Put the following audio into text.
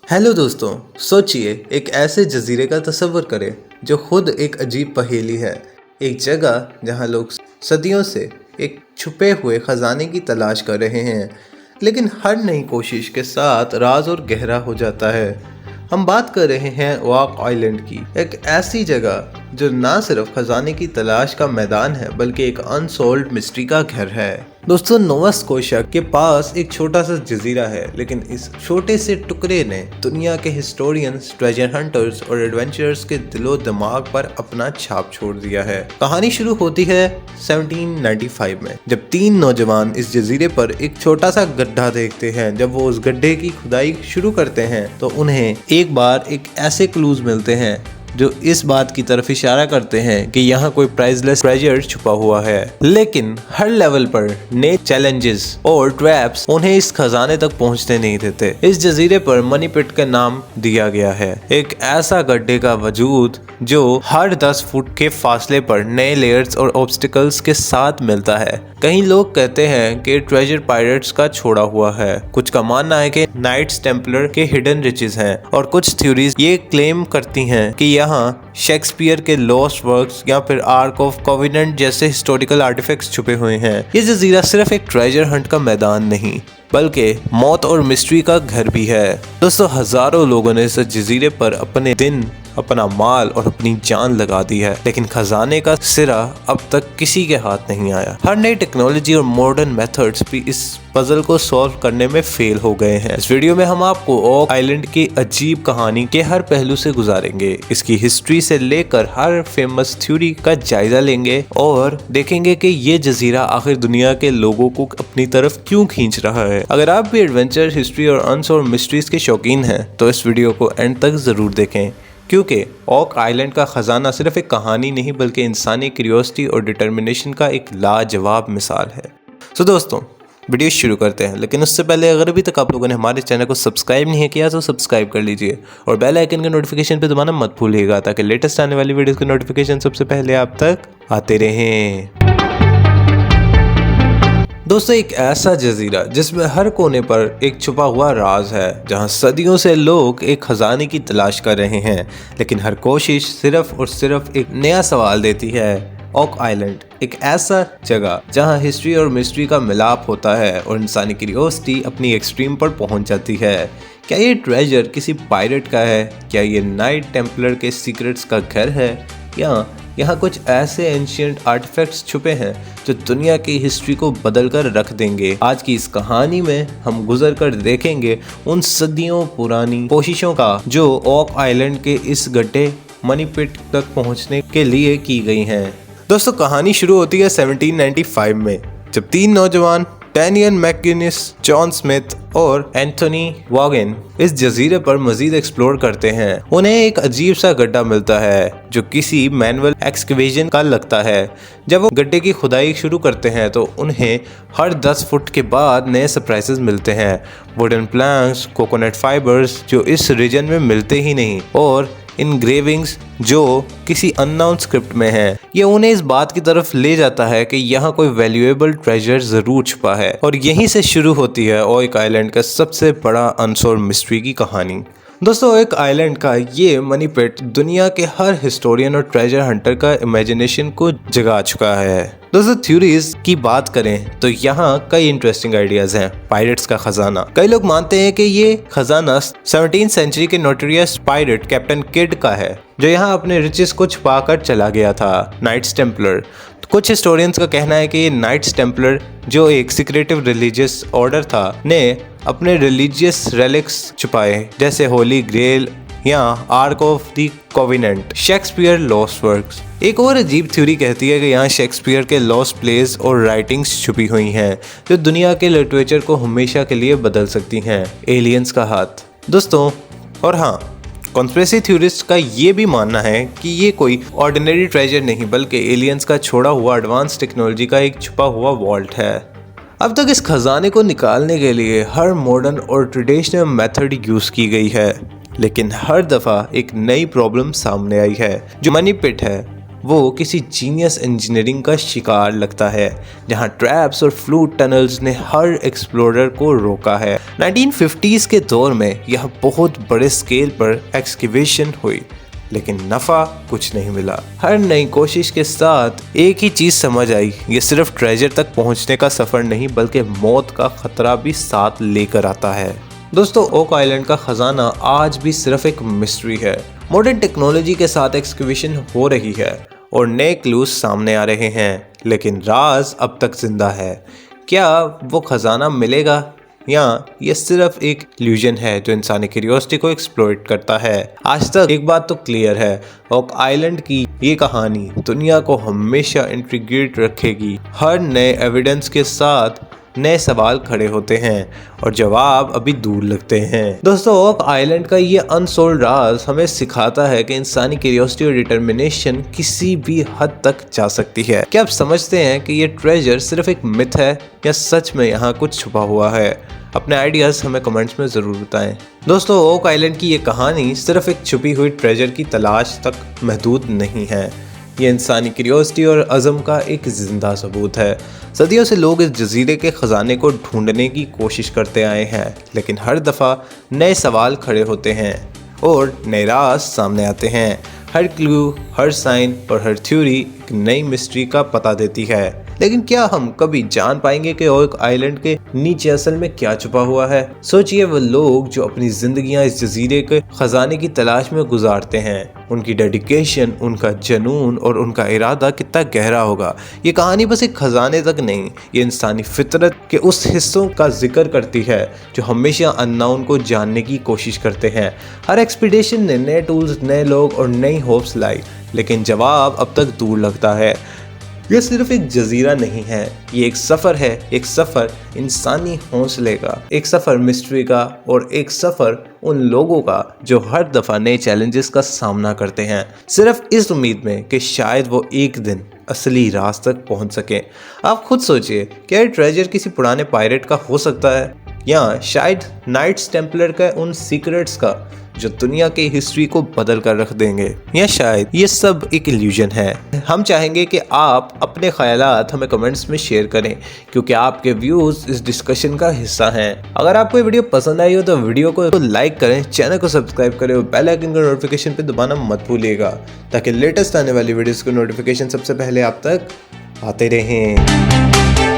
Hello दोस्तों, सोचिए एक ऐसे जजीरे का तस्वर करें जो खुद एक अजीब पहेली है। एक जगह जहां लोग सदियों से एक छुपे हुए खजाने की तलाश कर रहे हैं, लेकिन हर नई कोशिश के साथ राज और गहरा हो जाता है। हम बात कर रहे हैं वॉक आइलैंड की, एक ऐसी जगह जो ना सिर्फ खजाने की तलाश का मैदान है बल्कि एक अनसॉल्व्ड मिस्ट्री का घर है। दोस्तों, नोवा स्कोशिया के पास एक छोटा सा जजीरा है, लेकिन इस छोटे से टुकड़े ने दुनिया के हिस्टोरियंस, ट्रेजर हंटर्स और एडवेंचरर्स के दिलो दिमाग पर अपना छाप छोड़ दिया है। कहानी शुरू होती है 1795 में, जब तीन नौजवान इस जजीरे पर एक छोटा सा गड्ढा देखते हैं। जब वो उस गड्ढे की खुदाई शुरू करते हैं तो उन्हें एक बार एक ऐसे क्लूज मिलते हैं जो इस बात की तरफ इशारा करते हैं कि यहाँ कोई प्राइसलेस ट्रेजर छुपा हुआ है। लेकिन हर लेवल पर नए चैलेंजेस और ट्रैप्स उन्हें इस खजाने तक पहुँचने नहीं देते। इस जजीरे पर मनी पिट का नाम दिया गया है, एक ऐसा गड्ढे का वजूद जो हर 10 फुट के फासले पर नए लेयर्स और ऑब्स्टिकल्स के साथ मिलता है। कई लोग कहते हैं कि ट्रेजर पायरेट्स का छोड़ा हुआ है, कुछ का मानना है कि नाइट्स टेम्पलर के हिडन रिचेस हैं, और कुछ थ्योरीज ये क्लेम करती हैं कि यहाँ शेक्सपियर के लॉस्ट वर्क्स या फिर आर्क ऑफ कोवेनेंट जैसे हिस्टोरिकल आर्टिफैक्ट्स छुपे हुए हैं। ये जजीरा सिर्फ एक ट्रेजर हंट का मैदान नहीं बल्कि मौत और मिस्ट्री का घर भी है। दोस्तों, हजारों लोगों ने इस जजीरे पर अपने दिन, अपना माल और अपनी जान लगा दी है, लेकिन खजाने का सिरा अब तक किसी के हाथ नहीं आया। हर नई टेक्नोलॉजी और मॉडर्न मेथड्स भी इस पजल को सॉल्व करने में फेल हो गए हैं। इस वीडियो में हम आपको ओक आइलैंड की अजीब कहानी के हर पहलू से गुजारेंगे, इसकी हिस्ट्री से लेकर हर फेमस थ्योरी का जायजा लेंगे और देखेंगे कि ये जजीरा आखिर दुनिया के लोगों को अपनी तरफ क्यों खींच रहा है। अगर आप भी एडवेंचर, हिस्ट्री और अनसॉल्व्ड मिस्ट्रीज के शौकीन हैं तो इस वीडियो को एंड तक जरूर देखें, क्योंकि ओक आइलैंड का खजाना सिर्फ एक कहानी नहीं बल्कि इंसानी क्यूरियोसिटी और डिटर्मिनेशन का एक लाजवाब मिसाल है। तो दोस्तों, वीडियो शुरू करते हैं, लेकिन उससे पहले अगर अभी तक आप लोगों ने हमारे चैनल को सब्सक्राइब नहीं किया तो सब्सक्राइब कर लीजिए और बेल आइकन के नोटिफिकेशन पे दबाना मत भूलिएगा, ताकि लेटेस्ट आने वाली वीडियोस के नोटिफिकेशन सबसे पहले आप तक आते रहें। दोस्तों, एक ऐसा जजीरा जिसमें हर कोने पर एक छुपा हुआ राज है, जहां सदियों से लोग एक खजाने की तलाश कर रहे हैं, लेकिन हर कोशिश सिर्फ और सिर्फ एक नया सवाल देती है। ओक आइलैंड एक ऐसा जगह जहां हिस्ट्री और मिस्ट्री का मिलाप होता है और इंसानी क्यूरियोसिटी अपनी एक्सट्रीम पर पहुंच जाती है। क्या ये ट्रेजर किसी पायरेट का है? क्या ये नाइट टेम्पलर के सीक्रेट्स का घर है? या यहाँ कुछ ऐसे एंशिएंट आर्टिफैक्ट्स छुपे हैं जो दुनिया की हिस्ट्री को बदल कर रख देंगे? आज की इस कहानी में हम गुजर कर देखेंगे उन सदियों पुरानी कोशिशों का जो ओक आइलैंड के इस गड्ढे मनी पिट तक पहुँचने के लिए की गई हैं। दोस्तों, कहानी शुरू होती है 1795 में, जब तीन नौजवान डैनियल मैकगिनिस, जॉन स्मिथ और एंथोनी वॉगन इस जजीरे पर मजीद एक्सप्लोर करते हैं। उन्हें एक अजीब सा गड्ढा मिलता है जो किसी मैनुअल एक्सकवेशन का लगता है। जब वो गड्ढे की खुदाई शुरू करते हैं तो उन्हें हर 10 फुट के बाद नए सरप्राइजेस मिलते हैं। वुडन प्लैंक्स, कोकोनट फाइबर्स जो इस रीजन में मिलते ही नहीं, और इनग्रेविंग्स जो किसी अननोन स्क्रिप्ट में है। ये उन्हें इस बात की तरफ ले जाता है कि यहाँ कोई वैल्यूएबल ट्रेजर जरूर छुपा है, और यहीं से शुरू होती है ओक आइलैंड का सबसे बड़ा अनसॉल्व्ड मिस्ट्री की कहानी। दोस्तों, ओक आइलैंड का ये मनी पिट दुनिया के हर हिस्टोरियन और ट्रेजर हंटर का इमेजिनेशन को जगा चुका है। दोस्तों, थ्योरीज की बात करें तो यहाँ कई इंटरेस्टिंग आइडियाज हैं। पायरेट्स का खजाना, कई लोग मानते हैं कि ये खजाना 17वीं सेंचुरी के नोटोरियस पायरेट कैप्टन किड का है, जो यहाँ अपने रिचेस को छुपा कर चला गया था। नाइट्स टेम्पलर, कुछ हिस्टोरियंस का कहना है कि ये नाइट्स टेम्पलर जो एक सीक्रेटिव रिलीजियस ऑर्डर था, ने अपने रिलीजियस रेलिक्स छुपाए, जैसे होली ग्रेल या arc of the covenant. Shakespeare lost works, एक और अजीब थ्योरी कहती है कि यहाँ शेक्सपियर के लॉस्ट प्लेस और राइटिंग्स छुपी हुई हैं जो दुनिया के लिटरेचर को हमेशा के लिए बदल सकती हैं। एलियंस का हाथ दोस्तों, और हाँ, कॉन्स्पिरेसी थ्योरिस्ट का ये भी मानना है कि ये कोई ऑर्डिनरी ट्रेजर नहीं बल्कि एलियंस का छोड़ा हुआ एडवांस टेक्नोलॉजी का एक छुपा हुआ वॉल्ट है। अब तक इस खजाने को निकालने के लिए हर मॉडर्न और ट्रेडिशनल मेथड यूज की गई है, लेकिन हर दफा एक नई प्रॉब्लम सामने आई है। जो मनी पिट है वो किसी जीनियस इंजीनियरिंग का शिकार लगता है, जहां ट्रैप्स और फ्लूट टनल्स ने हर एक्सप्लोरर को रोका है। 1950s के दौर में यह बहुत बड़े स्केल पर एक्सकेवेशन हुई, लेकिन नफा कुछ नहीं मिला। हर नई कोशिश के साथ एक ही चीज समझ आई, ये सिर्फ ट्रेजर तक पहुंचने का सफर नहीं बल्कि मौत का खतरा भी साथ लेकर आता है। दोस्तों, ओक आइलैंड का खजाना आज भी सिर्फ एक मिस्ट्री है। मॉडर्न टेक्नोलॉजी के साथ एक्सकेवेशन हो रही है और नए क्लूज सामने आ रहे हैं, लेकिन राज अब तक जिंदा है। क्या वो खजाना मिलेगा या ये सिर्फ एक इल्यूजन है जो इंसानी क्यूरियोसिटी को एक्सप्लॉइट करता है? आज तक एक बात तो क्लियर है, ओक आइलैंड की ये कहानी दुनिया को हमेशा इंट्रिगेट रखेगी। हर नए एविडेंस के साथ नए सवाल खड़े होते हैं और जवाब अभी दूर लगते हैं। दोस्तों, ओक आइलैंड का ये अनसोल्ड राज हमें सिखाता है कि इंसानी क्यूरियोसिटी और डिटर्मिनेशन किसी भी हद तक जा सकती है। क्या आप समझते हैं कि ये ट्रेजर सिर्फ एक मिथ है या सच में यहाँ कुछ छुपा हुआ है? अपने आइडियाज हमें कमेंट्स में ज़रूर बताएं। दोस्तों, ओक आइलैंड की ये कहानी सिर्फ एक छुपी हुई ट्रेजर की तलाश तक महदूद नहीं है, ये इंसानी क्यूरियोसिटी और अज़म का एक जिंदा सबूत है। सदियों से लोग इस जजीरे के ख़जाने को ढूंढने की कोशिश करते आए हैं, लेकिन हर दफ़ा नए सवाल खड़े होते हैं और नए राज सामने आते हैं। हर क्लू, हर साइन और हर थ्योरी एक नई मिस्ट्री का पता देती है। लेकिन क्या हम कभी जान पाएंगे कि ओक आइलैंड के नीचे असल में क्या छुपा हुआ है? सोचिए, वो लोग जो अपनी जिंदगियां इस जजीरे के खजाने की तलाश में गुजारते हैं, उनकी डेडिकेशन, उनका जुनून और उनका इरादा कितना गहरा होगा। ये कहानी बस एक खजाने तक नहीं, ये इंसानी फितरत के उस हिस्सों का जिक्र करती है जो हमेशा अननोन को जानने की कोशिश करते हैं। हर एक्सपीडिशन ने नए टूल्स, नए लोग और नई होप्स लाई, लेकिन जवाब अब तक दूर लगता है। यह सिर्फ एक जजीरा नहीं है, ये एक सफ़र है, एक सफ़र इंसानी हौसले का, एक सफ़र मिस्ट्री का और एक सफ़र उन लोगों का जो हर दफ़ा नए चैलेंजेस का सामना करते हैं, सिर्फ इस उम्मीद में कि शायद वो एक दिन असली राज तक पहुंच सके। आप खुद सोचिए, क्या ये ट्रेजर किसी पुराने पायरेट का हो सकता है या शायद नाइट्स टेम्पलर का उन सीक्रेट्स का जो दुनिया की हिस्ट्री को बदल कर रख देंगे, या शायद ये सब एक इल्यूजन है। हम चाहेंगे कि आप अपने ख्यालात हमें कमेंट्स में शेयर करें, क्योंकि आपके व्यूज इस डिस्कशन का हिस्सा हैं। अगर आपको ये वीडियो पसंद आई हो तो वीडियो को लाइक करें, चैनल को सब्सक्राइब करें और बेल आइकन का नोटिफिकेशन पे दबाना मत भूलिएगा, ताकि लेटेस्ट आने वाली वीडियोस के नोटिफिकेशन सबसे पहले आप तक आते रहें।